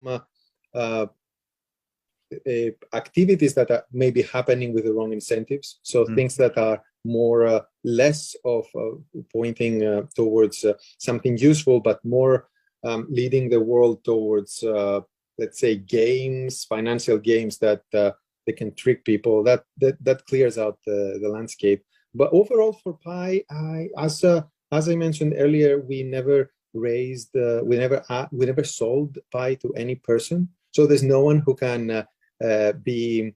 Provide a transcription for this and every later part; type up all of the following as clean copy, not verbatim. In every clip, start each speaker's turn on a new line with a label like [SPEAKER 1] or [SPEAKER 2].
[SPEAKER 1] uh, activities that are maybe happening with the wrong incentives. So things that are more less of pointing towards something useful, but more leading the world towards, let's say, games, financial games that they can trick people. That clears out the landscape. But overall, for Pi, as I mentioned earlier, we never sold Pi to any person. So there's no one who can be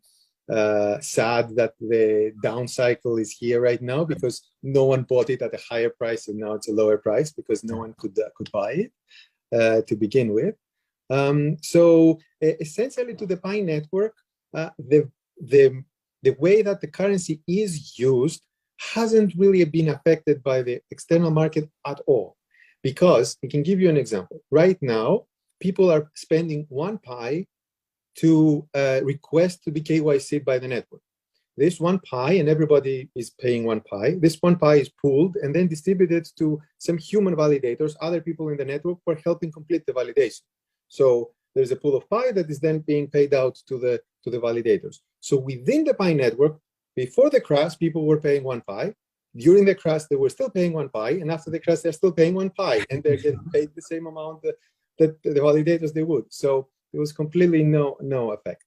[SPEAKER 1] sad that the down cycle is here right now, because no one bought it at a higher price and now it's a lower price because no one could buy it to begin with. So essentially, to the Pi network, the way that the currency is used hasn't really been affected by the external market at all. Because I can give you an example. Right now, people are spending 1 Pi to request to be KYC'd by the network. This 1 Pi, and everybody is paying 1 Pi. This 1 Pi is pooled and then distributed to some human validators, other people in the network, for helping complete the validation. So there's a pool of Pi that is then being paid out to the validators. So within the Pi network, before the crash, people were paying 1 Pi. During the crash, they were still paying 1 Pi, and after the crash, they're still paying 1 Pi, and they're getting paid the same amount that the validators they would. So there was completely no effect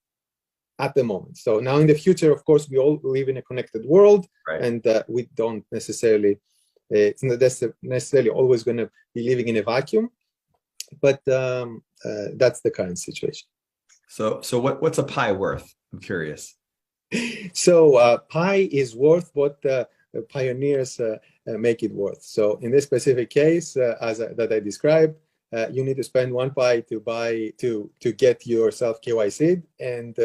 [SPEAKER 1] at the moment. So now in the future, of course, we all live in a connected world, right, and we don't necessarily, it's not necessarily always going to be living in a vacuum, but that's the current situation.
[SPEAKER 2] So what's a Pi worth? I'm curious.
[SPEAKER 1] So Pi is worth what pioneers make it worth. So in this specific case, that I described, you need to spend 1 Pi to get yourself KYC'd, and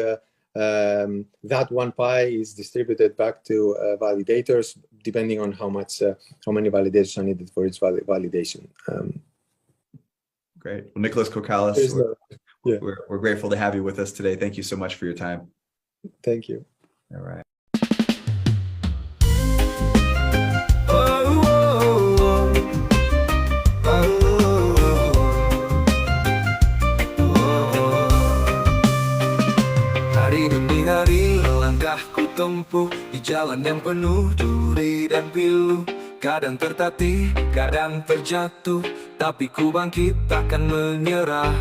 [SPEAKER 1] that 1 Pi is distributed back to validators, depending on how many validators are needed for each validation.
[SPEAKER 2] Great. Well, Nicholas Kokkalis, we're grateful to have you with us today. Thank you so much for your time.
[SPEAKER 1] Thank you.
[SPEAKER 2] All right.
[SPEAKER 3] Hari demi hari langkahku tempuh di jalan yang penuh duri dan pilu. Kadang tertatih, kadang terjatuh, tapi ku bangkit takkan menyerah.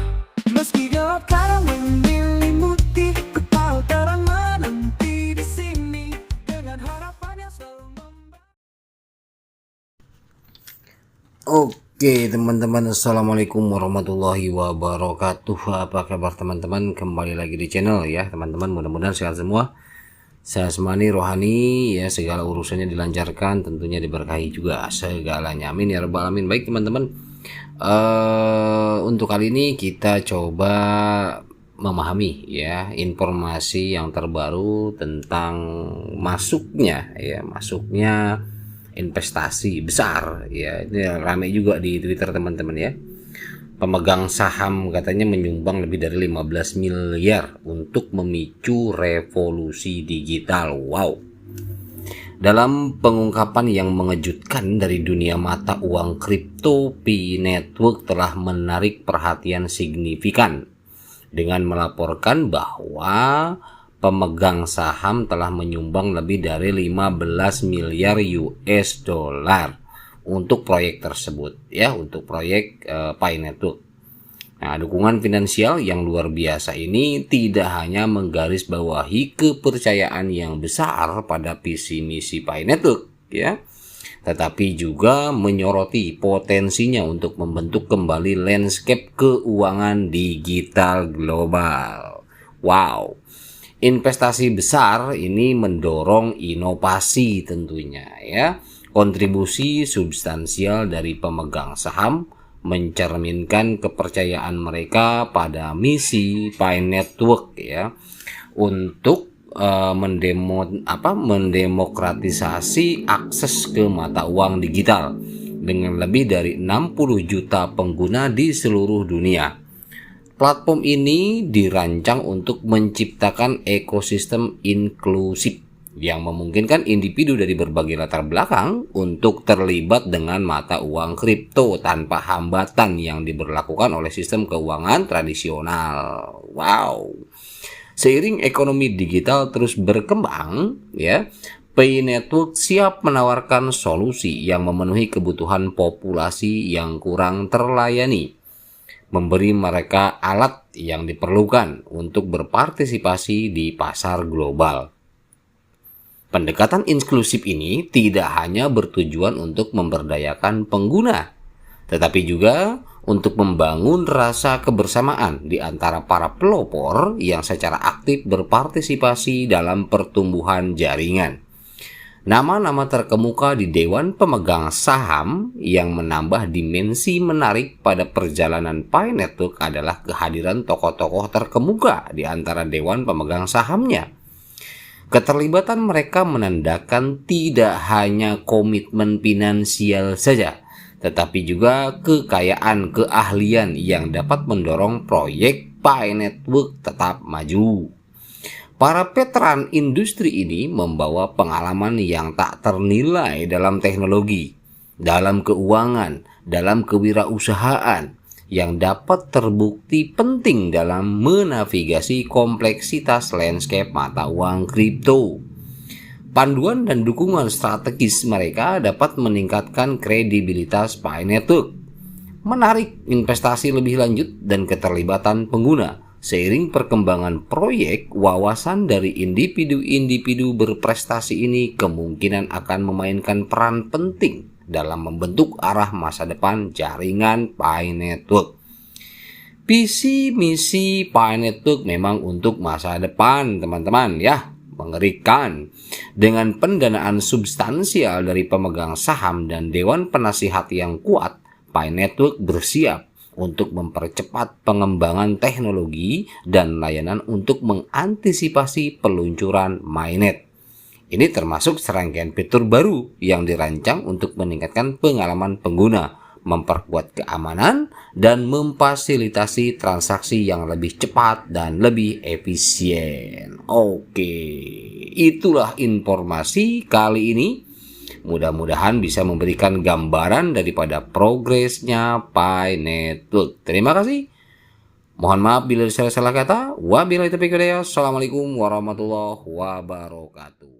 [SPEAKER 3] Meski gelap kadang menyelimuti, kepala terang menanti di sini dengan harapan yang selalu membantu.
[SPEAKER 4] Oke teman-teman, assalamualaikum warahmatullahi wabarakatuh. Apa kabar teman-teman? Kembali lagi di channel ya teman-teman. Mudah-mudahan sehat semua, jasmani rohani ya, segala urusannya dilancarkan, tentunya diberkahi juga segalanya, amin ya rabbal alamin. Baik teman-teman, untuk kali ini kita coba memahami ya informasi yang terbaru tentang masuknya investasi besar ya. Ini ramai juga di Twitter teman-teman ya. Pemegang saham katanya menyumbang lebih dari 15 miliar untuk memicu revolusi digital. Wow. Dalam pengungkapan yang mengejutkan dari dunia mata uang kripto, Pi Network telah menarik perhatian signifikan dengan melaporkan bahwa pemegang saham telah menyumbang lebih dari 15 miliar US dollar untuk proyek tersebut ya, untuk proyek Pi Network. Nah, dukungan finansial yang luar biasa ini tidak hanya menggarisbawahi kepercayaan yang besar pada visi misi Pi Network ya, tetapi juga menyoroti potensinya untuk membentuk kembali landscape keuangan digital global. Wow. Investasi besar ini mendorong inovasi tentunya ya. Kontribusi substansial dari pemegang saham mencerminkan kepercayaan mereka pada misi Pi Network ya, untuk mendemokratisasi akses ke mata uang digital dengan lebih dari 60 juta pengguna di seluruh dunia. Platform ini dirancang untuk menciptakan ekosistem inklusif yang memungkinkan individu dari berbagai latar belakang untuk terlibat dengan mata uang kripto tanpa hambatan yang diberlakukan oleh sistem keuangan tradisional. Wow. Seiring ekonomi digital terus berkembang, ya, Pay Network siap menawarkan solusi yang memenuhi kebutuhan populasi yang kurang terlayani, memberi mereka alat yang diperlukan untuk berpartisipasi di pasar global. Pendekatan inklusif ini tidak hanya bertujuan untuk memberdayakan pengguna, tetapi juga untuk membangun rasa kebersamaan di antara para pelopor yang secara aktif berpartisipasi dalam pertumbuhan jaringan. Nama-nama terkemuka di Dewan Pemegang Saham yang menambah dimensi menarik pada perjalanan Pay Network adalah kehadiran tokoh-tokoh terkemuka di antara Dewan Pemegang Sahamnya. Keterlibatan mereka menandakan tidak hanya komitmen finansial saja, tetapi juga kekayaan keahlian yang dapat mendorong proyek Pay Network tetap maju. Para veteran industri ini membawa pengalaman yang tak ternilai dalam teknologi, dalam keuangan, dalam kewirausahaan, yang dapat terbukti penting dalam menavigasi kompleksitas landscape mata uang kripto. Panduan dan dukungan strategis mereka dapat meningkatkan kredibilitas Pay Network, menarik investasi lebih lanjut dan keterlibatan pengguna. Seiring perkembangan proyek, wawasan dari individu-individu berprestasi ini kemungkinan akan memainkan peran penting dalam membentuk arah masa depan jaringan Pay Network. Visi misi Pay Network memang untuk masa depan, teman-teman, ya. Mengerikan. Dengan pendanaan substansial dari pemegang saham dan dewan penasihat yang kuat, Pay Network bersiap untuk mempercepat pengembangan teknologi dan layanan untuk mengantisipasi peluncuran mainnet. Ini termasuk serangkaian fitur baru yang dirancang untuk meningkatkan pengalaman pengguna, memperkuat keamanan, dan memfasilitasi transaksi yang lebih cepat dan lebih efisien. Oke, itulah informasi kali ini. Mudah-mudahan bisa memberikan gambaran daripada progresnya Pay Network. Terima kasih. Mohon maaf bila saya salah kata. Wabillahi taufiq wal hidayah. Assalamualaikum warahmatullahi wabarakatuh.